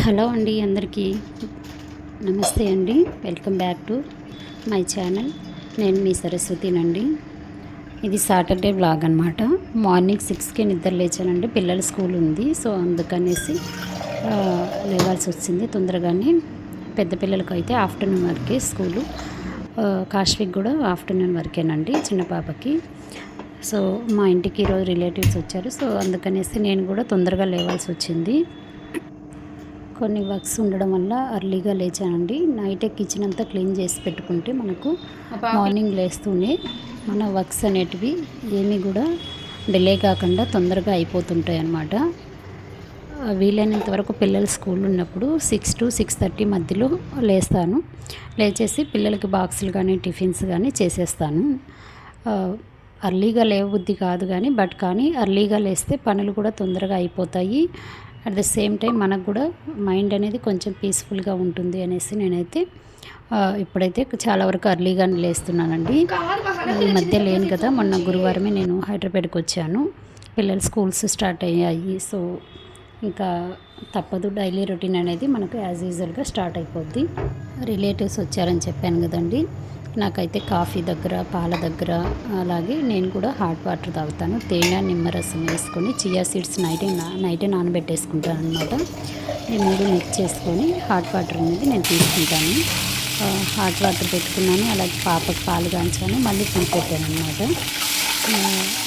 Hello అండి, అందరికీ నమస్తే అండి. Welcome back to my channel. నేను మీ సరస్వతినండి. ఇది సాటర్డే వ్లాగ్ అనమాట. మార్నింగ్ 6కి నిద్ర లేచానండి. పిల్లల స్కూల్ ఉంది, సో అందుకనేసి లేవాల్సి వచ్చింది తొందరగానే. పెద్ద పిల్లలకి అయితే ఆఫ్టర్నూన్ వరకే స్కూలు, కాశ్విక్ కూడా ఆఫ్టర్నూన్ వరకేనండి, చిన్న పాపకి. సో మా ఇంటికి ఈరోజు రిలేటివ్స్ వచ్చారు, సో అందుకనేసి నేను కూడా తొందరగా లేవాల్సి వచ్చింది. కొన్ని వర్క్స్ ఉండడం వల్ల అర్లీగా లేచానండి. నైటే కిచెన్ అంతా క్లీన్ చేసి పెట్టుకుంటే మనకు మార్నింగ్ లేస్తూనే మన వర్క్స్ అనేటివి ఏమీ కూడా డిలే కాకుండా తొందరగా అయిపోతుంటాయి అన్నమాట. వీలైనంత వరకు పిల్లలు స్కూల్ ఉన్నప్పుడు 6 to 6:30 మధ్యలో లేస్తాను. లేచేసి పిల్లలకి బాక్సులు కానీ టిఫిన్స్ కానీ చేసేస్తాను. అర్లీగా లేవబుద్ధి కాదు కానీ అర్లీగా లేస్తే పనులు కూడా తొందరగా అయిపోతాయి. అట్ ద సేమ్ టైం మనకు కూడా మైండ్ అనేది కొంచెం పీస్ఫుల్గా ఉంటుంది అనేసి నేనైతే ఇప్పుడైతే చాలా వరకు అర్లీగానే లేస్తున్నానండి. ఈ మధ్య లేను కదా, మొన్న గురువారమే నేను హైదరాబాద్కి వచ్చాను. పిల్లల స్కూల్స్ స్టార్ట్ అయ్యాయి, సో ఇంకా తప్పదు, డైలీ రొటీన్ అనేది మనకు యాజ్ యూజువల్గా స్టార్ట్ అయిపోద్ది. రిలేటివ్స్ వచ్చారని చెప్పాను కదండి. నాకైతే కాఫీ దగ్గర, పాల దగ్గర, అలాగే నేను కూడా హాట్ వాటర్ తాగుతాను. తేనె, నిమ్మరసం వేసుకొని చియా సీడ్స్ నైటే నానబెట్టేసుకుంటాను అనమాట. ఈ మూడు మిక్స్ చేసుకొని హాట్ వాటర్ అనేది నేను తీసుకుంటాను. హాట్ వాటర్ పెట్టుకున్నాను, అలాగే పాపకు పాలు కాంచాను, మళ్ళీ పెట్టాను అనమాట.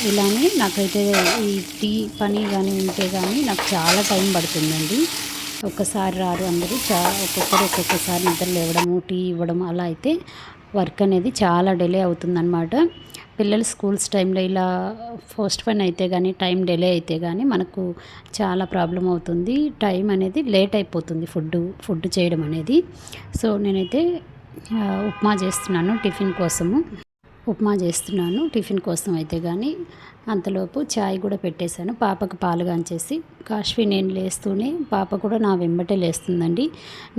ఇలానే నాకైతే ఈ టీ పని కానీ ఉంటే కానీ నాకు చాలా టైం పడుతుందండి. ఒక్కసారి రారు అందరూ, ఒక్కొక్కసారి నిద్ర లేవడము, టీ ఇవ్వడం, అలా అయితే వర్క్ అనేది చాలా డిలే అవుతుందన్నమాట. పిల్లలు స్కూల్స్ టైంలో ఇలా పోస్ట్ పోన్ అయితే కానీ, టైం డిలే అయితే కానీ మనకు చాలా ప్రాబ్లం అవుతుంది. టైం అనేది లేట్ అయిపోతుంది ఫుడ్ చేయడం అనేది. సో నేనైతే ఉప్మా చేస్తున్నాను టిఫిన్ కోసం అయితే కానీ. అంతలోపు చాయ్ కూడా పెట్టేశాను. పాపకు పాలు కాంచేసి కాశ్వి నేను లేస్తూనే పాప కూడా నా వెంబటే లేస్తుందండి.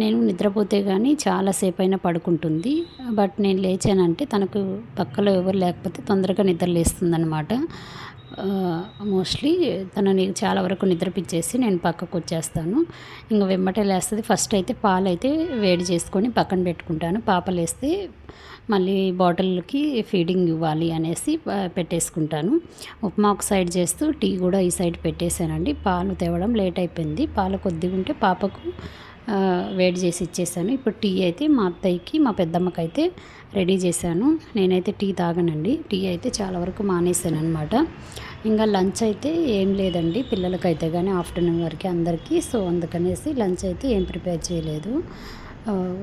నేను నిద్రపోతే కానీ చాలాసేపు అయినా పడుకుంటుంది, బట్ నేను లేచానంటే తనకు పక్కలో ఎవరు లేకపోతే తొందరగా నిద్ర లేస్తుందన్నమాట. మోస్ట్లీ తనని చాలా వరకు నిద్రపిచ్చేసి నేను పక్కకు వచ్చేస్తాను. ఇంకా వెంబటే లేస్తుంది. ఫస్ట్ అయితే పాలు అయితే వేడి చేసుకొని పక్కన పెట్టుకుంటాను. పాప లేస్తే మళ్ళీ బాటిల్కి ఫీడింగ్ ఇవ్వాలి అనేసి పెట్టేసుకుంటాను. ఉప్మా ఒక సైడ్ చేస్తూ టీ కూడా ఈ సైడ్ పెట్టేశానండి. పాలు తేవడం లేట్ అయిపోయింది. పాలు కొద్దిగా ఉంటే పాపకు వేడి చేసి ఇచ్చేసాను. ఇప్పుడు టీ అయితే మా అత్తయ్యకి, మా పెద్దమ్మకి అయితే రెడీ చేశాను. నేనైతే టీ తాగనండి. టీ అయితే చాలా వరకు మానేసాను అనమాట. ఇంకా లంచ్ అయితే ఏం లేదండి, పిల్లలకైతే కానీ ఆఫ్టర్నూన్ వరకు అందరికీ. సో అందుకనేసి లంచ్ అయితే ఏం ప్రిపేర్ చేయలేదు.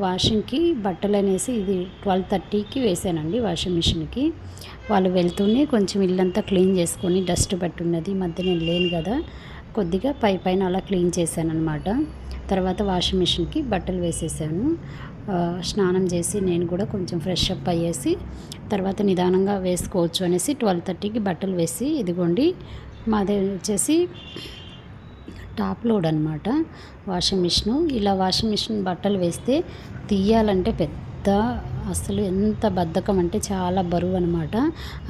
వాషింగ్కి బట్టలు అనేసి ఇది 12:30కి వేసానండి వాషింగ్ మిషన్కి. వాళ్ళు వెళ్తూనే కొంచెం ఇల్లంతా క్లీన్ చేసుకొని, డస్ట్ పట్టున్నది, మధ్య నేను లేను కదా, కొద్దిగా పైన అలా క్లీన్ చేశాను అనమాట. తర్వాత వాషింగ్ మిషన్కి బట్టలు వేసేసాను. స్నానం చేసి నేను కూడా కొంచెం ఫ్రెష్ అప్ అయ్యేసి తర్వాత నిదానంగా వేసుకోవచ్చు అనేసి 12:30కి బట్టలు వేసి, ఇదిగోండి మాది వచ్చేసి టాప్ లోడ్ అనమాట వాషింగ్ మిషను. ఇలా వాషింగ్ మిషన్ బట్టలు వేస్తే తీయాలంటే అసలు ఎంత బద్ధకం అంటే చాలా బరువు అనమాట.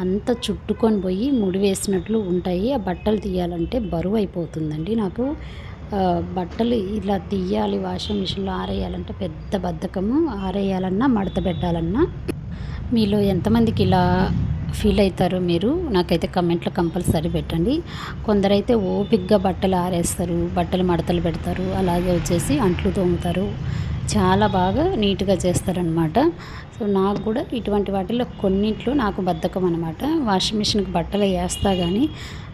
అంత చుట్టుకొని పోయి ముడి వేసినట్లు ఉంటాయి. ఆ బట్టలు తీయాలంటే బరువు అయిపోతుందండి నాకు. బట్టలు ఇలా తీయాలి, వాషింగ్ మిషన్లో ఆరేయాలంటే పెద్ద బద్ధకము. ఆరేయాలన్నా మడత పెట్టాలన్నా. మీలో ఎంతమందికి ఇలా ఫీల్ అవుతారో మీరు నాకైతే కమెంట్లో కంపల్సరీ పెట్టండి. కొందరైతే ఓపిక్గా బట్టలు ఆరేస్తారు, బట్టలు మడతలు పెడతారు, అలాగే వచ్చేసి అంట్లు తోముతారు, చాలా బాగా నీట్గా చేస్తారనమాట. సో నాకు కూడా ఇటువంటి వాటిలో కొన్నింట్లో నాకు బద్ధకం అనమాట. వాషింగ్ మిషన్కి బట్టలు వేస్తా కానీ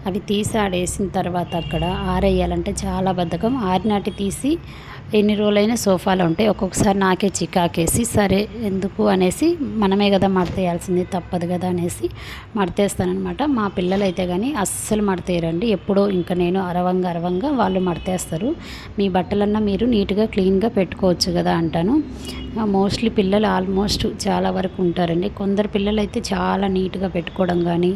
అవి తీసి ఆడేసిన తర్వాత అక్కడ ఆరేయాలంటే చాలా బద్ధకం. ఆరినాటి తీసి ఎన్ని రోజులైనా సోఫాలో ఉంటాయి. ఒక్కొక్కసారి నాకే చికాకేసి సరే ఎందుకు అనేసి మనమే కదా మడతేయాల్సింది, తప్పదు కదా అనేసి మడతేస్తానమాట. మా పిల్లలు అయితే కానీ అస్సలు మడతేయరండి. ఎప్పుడో ఇంకా నేను అరవంగా వాళ్ళు మడతేస్తారు. మీ బట్టలన్నా మీరు నీట్గా క్లీన్గా పెట్టుకోవచ్చు కదా అంటాను. మోస్ట్లీ పిల్లలు ఆల్మోస్ట్ చాలా వరకు ఉంటారండి. కొందరు పిల్లలు అయితే చాలా నీట్గా పెట్టుకోవడం కానీ,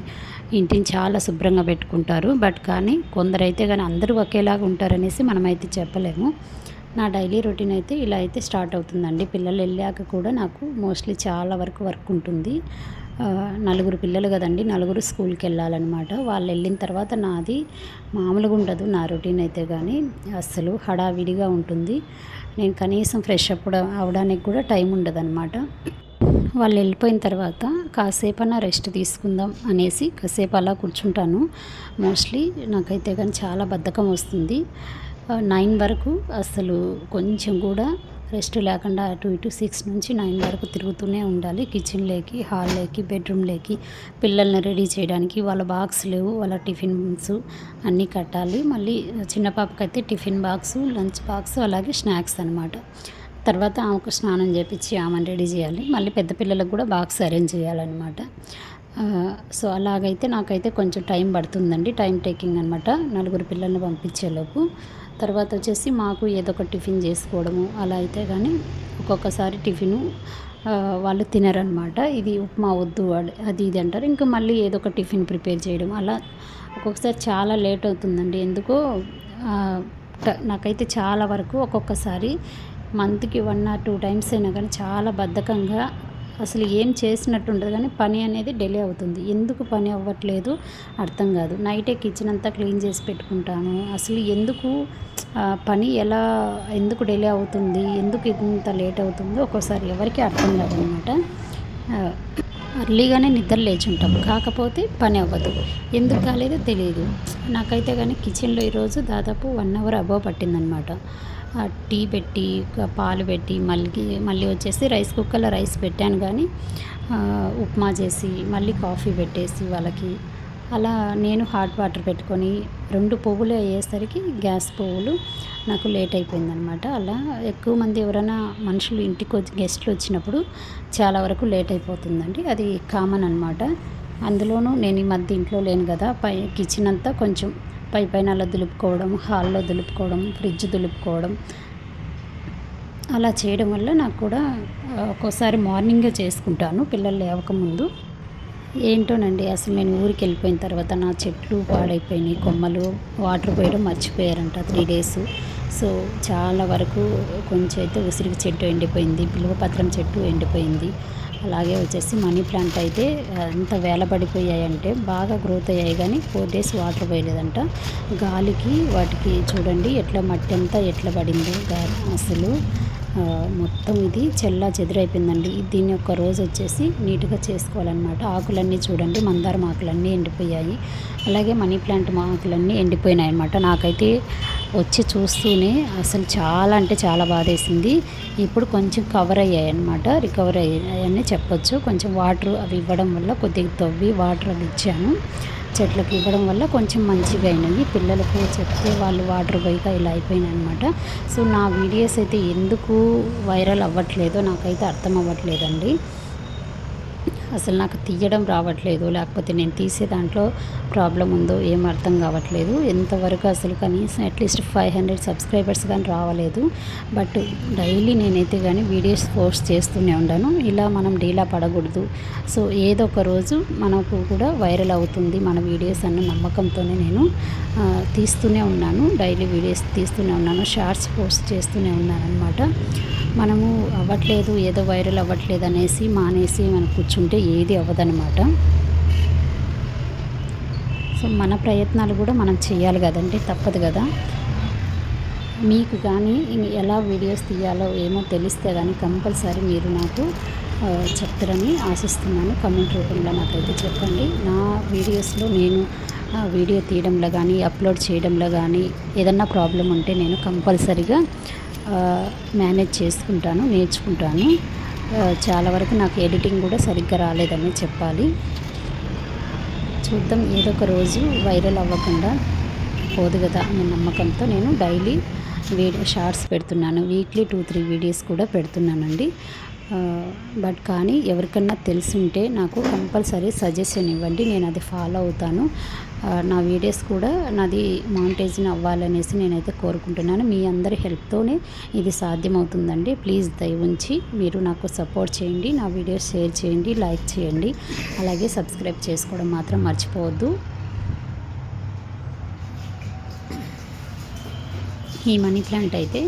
ఇంటిని చాలా శుభ్రంగా పెట్టుకుంటారు. బట్ కానీ కొందరైతే కానీ అందరూ ఒకేలాగా ఉంటారనేసి మనమైతే చెప్పలేము. నా డైలీ రొటీన్ అయితే ఇలా అయితే స్టార్ట్ అవుతుందండి. పిల్లలు వెళ్ళాక కూడా నాకు మోస్ట్లీ చాలా వరకు వర్క్ ఉంటుంది. నలుగురు పిల్లలు కదండి, నలుగురు స్కూల్కి వెళ్ళాలన్నమాట. వాళ్ళు వెళ్ళిన తర్వాత నాది మామూలుగా ఉండదు నా రొటీన్ అయితే, కానీ అస్సలు హడావిడిగా ఉంటుంది. నేను కనీసం ఫ్రెష్ అప్ అవడానికి కూడా టైం ఉండదన్నమాట. వాళ్ళు వెళ్ళిపోయిన తర్వాత కాసేపన్నా రెస్ట్ తీసుకుందాం అనేసి కాసేపు అలా కూర్చుంటాను. మోస్ట్లీ నాకైతే కానీ చాలా బద్ధకం వస్తుంది. 9 వరకు అసలు కొంచెం కూడా రెస్ట్ లేకుండా అటు ఇటు 6 నుంచి 9 వరకు తిరుగుతూనే ఉండాలి. కిచెన్లోకి, హాల్లోకి, బెడ్రూమ్లోకి పిల్లల్ని రెడీ చేయడానికి, వాళ్ళ బాక్సులు, వాళ్ళ టిఫిన్స్ అన్నీ కట్టాలి. మళ్ళీ చిన్న పాపకైతే టిఫిన్ బాక్సు, లంచ్ బాక్సు, అలాగే స్నాక్స్ అనమాట. తర్వాత ఆమెకు స్నానం చేపించి ఆమెను రెడీ చేయాలి. మళ్ళీ పెద్ద పిల్లలకు కూడా బాక్స్ అరేంజ్ చేయాలన్నమాట. సో అలాగైతే నాకైతే కొంచెం టైం పడుతుందండి, టైం టేకింగ్ అనమాట నలుగురు పిల్లల్ని పంపించేలోపు. తర్వాత వచ్చేసి మాకు ఏదో ఒక టిఫిన్ చేసుకోవడము అలా అయితే, కానీ ఒక్కొక్కసారి టిఫిను వాళ్ళు తినరనమాట. ఇది ఉప్మా వద్దు అది ఇది అంటారు. ఇంకా మళ్ళీ ఏదో ఒక టిఫిన్ ప్రిపేర్ చేయడం, అలా ఒక్కొక్కసారి చాలా లేట్ అవుతుందండి. ఎందుకో నాకైతే చాలా వరకు ఒక్కొక్కసారి మంత్కి 1 or 2 టైమ్స్ అయినా కానీ చాలా బద్ధకంగా అసలు ఏం చేసినట్టు ఉండదు, కానీ పని అనేది డిలే అవుతుంది. ఎందుకు పని అవ్వట్లేదు అర్థం కాదు. నైటే కిచెన్ అంతా క్లీన్ చేసి పెట్టుకుంటాను. అసలు ఎందుకు పని ఎందుకు డిలే అవుతుంది, ఎందుకు ఇంత లేట్ అవుతుందో ఒక్కోసారి ఎవరికి అర్థం కాదనమాట. అర్లీగానే నిద్ర లేచుంటాం, కాకపోతే పని అవ్వదు. ఎందుకు కాలేదో తెలియదు నాకైతే. కానీ కిచెన్లో ఈరోజు దాదాపు 1 hour అబోవ్ పట్టిందనమాట. టీ పెట్టి, పాలు పెట్టి, మళ్ళీ వచ్చేసి రైస్ కుక్కర్లో రైస్ పెట్టాను, కానీ ఉప్మా చేసి మళ్ళీ కాఫీ పెట్టేసి వాళ్ళకి, అలా నేను హాట్ వాటర్ పెట్టుకొని 2 పువ్వులు అయ్యేసరికి గ్యాస్ పువ్వులు నాకు లేట్ అయిపోయిందనమాట. అలా ఎక్కువ మంది ఎవరైనా మనుషులు ఇంటికి గెస్ట్లు వచ్చినప్పుడు చాలా వరకు లేట్ అయిపోతుందండి, అది కామన్ అనమాట. అందులోనూ నేను ఈ మధ్య ఇంట్లో లేను కదా, కిచెన్ అంతా కొంచెం పైన అలా దులుపుకోవడం, హాల్లో దులుపుకోవడం, ఫ్రిడ్జ్ దులుపుకోవడం అలా చేయడం వల్ల నాకు కూడా ఒక్కోసారి మార్నింగే చేసుకుంటాను పిల్లలు లేవకముందు. ఏంటోనండి, అసలు నేను ఊరికి వెళ్ళిపోయిన తర్వాత నా చెట్లు పాడైపోయినాయి. కొమ్మలు వాటర్ పోయడం మర్చిపోయారంట 3 days. సో చాలా వరకు కొంచెం అయితే ఉసిరికి చెట్టు ఎండిపోయింది, బిల్వపత్రం చెట్టు ఎండిపోయింది. అలాగే వచ్చేసి మనీ ప్లాంట్ అయితే ఎంత వేలపడిపోయాయంటే బాగా గ్రోత్ అయ్యాయి, కానీ 4 days వాటర్ పోయలేదంట. గాలికి వాటికి చూడండి ఎట్లా మట్టి అంతా ఎట్లా పడిందో గాలి, అసలు మొత్తం ఇది చెల్లా చెదిరైపోయిందండి. దీన్ని ఒక రోజు వచ్చేసి నీట్గా చేసుకోవాలన్నమాట. ఆకులన్నీ చూడండి, మందారం ఆకులన్నీ ఎండిపోయాయి, అలాగే మనీ ప్లాంట్ ఆకులన్నీ ఎండిపోయినాయి అన్నమాట. నాకైతే వచ్చి చూస్తూనే అసలు చాలా అంటే చాలా బాధేసింది. ఇప్పుడు కొంచెం కవర్ అయ్యాయి అన్నమాట, రికవర్ అయ్యాయని చెప్పొచ్చు. కొంచెం వాటర్ అవి ఇవ్వడం వల్ల కొద్దిగా తవ్వి వాటర్ అవి ఇచ్చాను, చెట్లకు ఇవ్వడం వల్ల కొంచెం మంచిగా అయినాయి. పిల్లలకు చెప్తే వాళ్ళు వాటర్ పోయిగా ఇలా అయిపోయినాయి అనమాట. సో నా వీడియోస్ అయితే ఎందుకు వైరల్ అవ్వట్లేదో నాకైతే అర్థం అవ్వట్లేదండి. అసలు నాకు తీయడం రావట్లేదు, లేకపోతే నేను తీసే దాంట్లో ప్రాబ్లం ఉందో ఏం అర్థం కావట్లేదు. ఎంతవరకు అసలు కనీసం అట్లీస్ట్ 500 సబ్స్క్రైబర్స్ కానీ రావలేదు. బట్ డైలీ నేనైతే కానీ వీడియోస్ పోస్ట్ చేస్తూనే ఉన్నాను. ఇలా మనం డీలా పడకూడదు. సో ఏదో ఒక రోజు మనకు కూడా వైరల్ అవుతుంది మన వీడియోస్ అన్న నమ్మకంతోనే నేను తీస్తూనే ఉన్నాను. డైలీ వీడియోస్ తీస్తూనే ఉన్నాను, షార్ట్స్ పోస్ట్ చేస్తూనే ఉన్నాను అనమాట. మనము అవ్వట్లేదు, ఏదో వైరల్ అవ్వట్లేదు అనేసి మానేసి మనం కూర్చుంటే ఏది అవ్వదనమాట. సో మన ప్రయత్నాలు కూడా మనం చేయాలి కదండి, తప్పదు కదా. మీకు కానీ ఎలా వీడియోస్ తీయాలో ఏమో తెలిస్తే కానీ కంపల్సరీ మీరు నాకు చెప్తారని ఆశిస్తున్నాను. కమెంట్ రూపంలో నాకైతే చెప్పండి. నా వీడియోస్లో నేను వీడియో తీయడంలో కానీ అప్లోడ్ చేయడంలో కానీ ఏదన్నా ప్రాబ్లం ఉంటే నేను కంపల్సరీగా మేనేజ్ చేసుకుంటాను, నేర్చుకుంటాను. చాలా వరకు నాకు ఎడిటింగ్ కూడా సరిగ్గా రాలేదని చెప్పాలి. చూద్దాం, ఏదో ఒక రోజు వైరల్ అవ్వకుండా పోదు కదా అనే నమ్మకంతో నేను డైలీ షార్ట్స్ పెడుతున్నాను. వీక్లీ 2-3 వీడియోస్ కూడా పెడుతున్నానండి. బట్ కానీ ఎవరికన్నా తెలుసుంటే నాకు కంపల్సరీ సజెషన్ ఇవ్వండి, నేను అది ఫాలో అవుతాను. నా వీడియోస్ కూడా నాది మానిటైజేషన్ అవ్వాలనేసి నేనైతే కోరుకుంటున్నాను. మీ అందరి హెల్ప్తోనే ఇది సాధ్యమవుతుందండి. ప్లీజ్ దయ ఉంచి మీరు నాకు సపోర్ట్ చేయండి, నా వీడియోస్ షేర్ చేయండి, లైక్ చేయండి, అలాగే సబ్స్క్రైబ్ చేసుకోవడం మాత్రం మర్చిపోవద్దు. ఈ మనీ ప్లాంట్ అయితే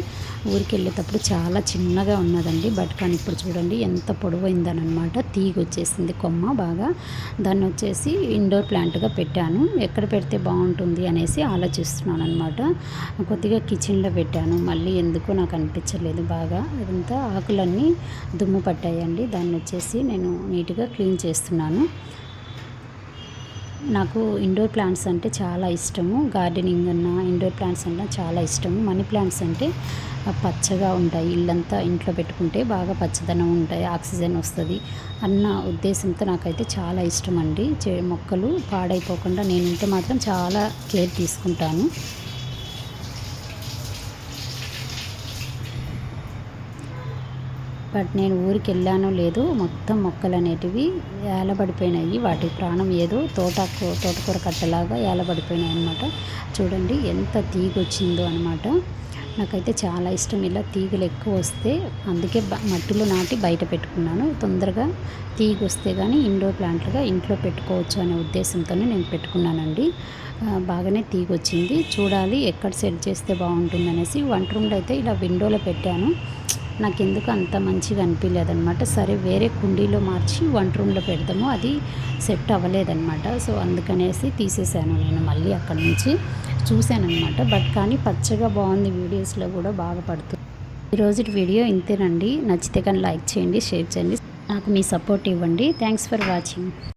ఊరికి వెళ్ళేటప్పుడు చాలా చిన్నగా ఉన్నదండి. బట్ కానీ ఇప్పుడు చూడండి ఎంత పొడవైందనమాట. తీగ వచ్చేసింది కొమ్మ బాగా. దాన్ని వచ్చేసి ఇండోర్ ప్లాంట్గా పెట్టాను. ఎక్కడ పెడితే బాగుంటుంది అనేసి ఆలోచిస్తున్నాను అనమాట. కొద్దిగా కిచెన్లో పెట్టాను. మళ్ళీ ఎందుకో నాకు అనిపించలేదు బాగా. అదంతా ఆకులన్నీ దుమ్ము పట్టాయండి. దాన్ని వచ్చేసి నేను నీట్గా క్లీన్ చేస్తున్నాను. నాకు ఇండోర్ ప్లాంట్స్ అంటే చాలా ఇష్టము. గార్డెనింగ్ అన్న ఇండోర్ ప్లాంట్స్ అన్నా చాలా ఇష్టము. మనీ ప్లాంట్స్ అంటే పచ్చగా ఉంటాయి. ఇల్లంతా ఇంట్లో పెట్టుకుంటే బాగా పచ్చదనం ఉంటాయి, ఆక్సిజన్ వస్తుంది అన్న ఉద్దేశంతో నాకైతే చాలా ఇష్టం అండి. మొక్కలు పాడైపోకుండా నేనైతే మాత్రం చాలా కేర్ తీసుకుంటాను. బట్ నేను ఊరికి వెళ్ళానో లేదో మొత్తం మొక్కలు అనేటివి ఏలబడిపోయినాయి. వాటి ప్రాణం ఏదో తోటకూర కట్టలాగా ఏలబడిపోయినాయి అనమాట. చూడండి ఎంత తీగ వచ్చిందో అనమాట. నాకైతే చాలా ఇష్టం ఇలా తీగలు ఎక్కువ వస్తే. అందుకే మట్టిలో నాటి బయట పెట్టుకున్నాను. తొందరగా తీగ వస్తే కానీ ఇండోర్ ప్లాంట్లుగా ఇంట్లో పెట్టుకోవచ్చు అనే ఉద్దేశంతోనే నేను పెట్టుకున్నానండి. బాగానే తీగ వచ్చింది. చూడాలి ఎక్కడ సెట్ చేస్తే బాగుంటుందనేసి వంట రూమ్లో అయితే ఇలా విండోలో పెట్టాను. నాకెందుకు అంత మంచిగా అనిపించలేదన్నమాట. సరే వేరే కుండీలో మార్చి వంట రూమ్లో పెడదాము, అది సెట్ అవ్వలేదన్నమాట. సో అందుకనేసి తీసేసాను నేను. మళ్ళీ అక్కడ నుంచి చూశానమాట. బట్ కానీ పచ్చగా బాగుంది. వీడియోస్లో కూడా బాగా పడుతుంది. ఈరోజు వీడియో ఇంతేనండి. నచ్చితే కానీ లైక్ చేయండి, షేర్ చేయండి, నాకు మీ సపోర్ట్ ఇవ్వండి. Thanks for watching.